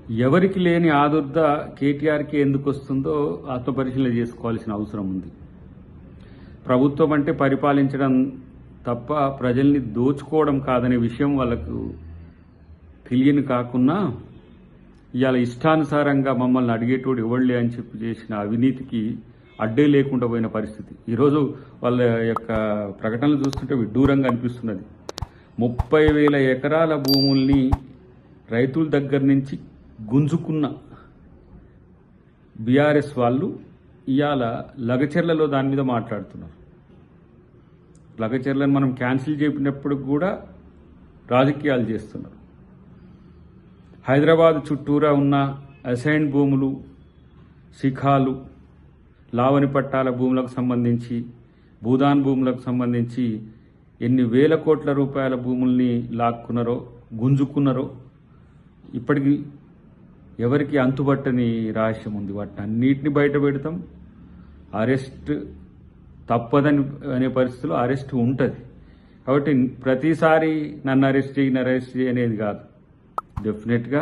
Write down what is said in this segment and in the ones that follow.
ఎవరికి లేని ఆదుర్ద కేటీఆర్కి ఎందుకు వస్తుందో ఆత్మపరిశీలన చేసుకోవాల్సిన అవసరం ఉంది. ప్రభుత్వం అంటే పరిపాలించడం తప్ప ప్రజల్ని దోచుకోవడం కాదనే విషయం వాళ్ళకు తెలియని కాకుండా ఇవాళ ఇష్టానుసారంగా మమ్మల్ని అడిగేటోడు ఎవళ్ళే అని చెప్పి చేసిన అవినీతికి అడ్డే లేకుండా పోయిన పరిస్థితి. ఈరోజు వాళ్ళ యొక్క ప్రకటనలు చూస్తుంటే విడ్డూరంగా అనిపిస్తున్నది. 30,000 ఎకరాల భూముల్ని రైతుల దగ్గర నుంచి గుంజుకున్న బీఆర్ఎస్ వాళ్ళు ఇవాళ లగచెర్లలో దాని మీద మాట్లాడుతున్నారు. లగచెర్లను మనం క్యాన్సిల్ చేసినప్పుడు కూడా రాజకీయాలు చేస్తున్నారు. హైదరాబాద్ చుట్టూరా ఉన్న అసైన్ భూములు, శిఖాలు, లావణి పట్టాల భూములకు సంబంధించి, భూదాన్ భూములకు సంబంధించి ఎన్ని వేల కోట్ల రూపాయల భూముల్ని లాక్కున్నారో, గుంజుకున్నారో ఇప్పటికీ ఎవరికి అంతుబట్టని రహస్యం ఉంది. వాటిని అన్నిటిని బయట పెడతాం. అరెస్ట్ తప్పదని అనే పరిస్థితిలో అరెస్ట్ ఉంటుంది. కాబట్టి ప్రతిసారి నన్ను అరెస్ట్ చేయి అనేది కాదు. డెఫినెట్గా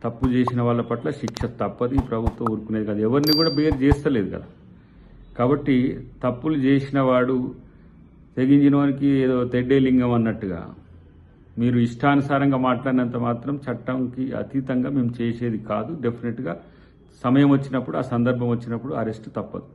తప్పు చేసిన వాళ్ళ పట్ల శిక్ష తప్పదు. ఈ ప్రభుత్వం ఊరుకునేది కాదు. ఎవరిని కూడా బేర్ చేస్తలేదు కదా. కాబట్టి తప్పులు చేసిన వాడు తెగించిన వానికి ఏదో తెడ్డేలింగం అన్నట్టుగా మీరు ఇష్టానుసారంగా మాట్లాడినంత మాత్రం చట్టంకి అతీతంగా మేము చేసేది కాదు. డెఫినెట్గా సమయం వచ్చినప్పుడు, ఆ సందర్భం వచ్చినప్పుడు అరెస్ట్ తప్పదు.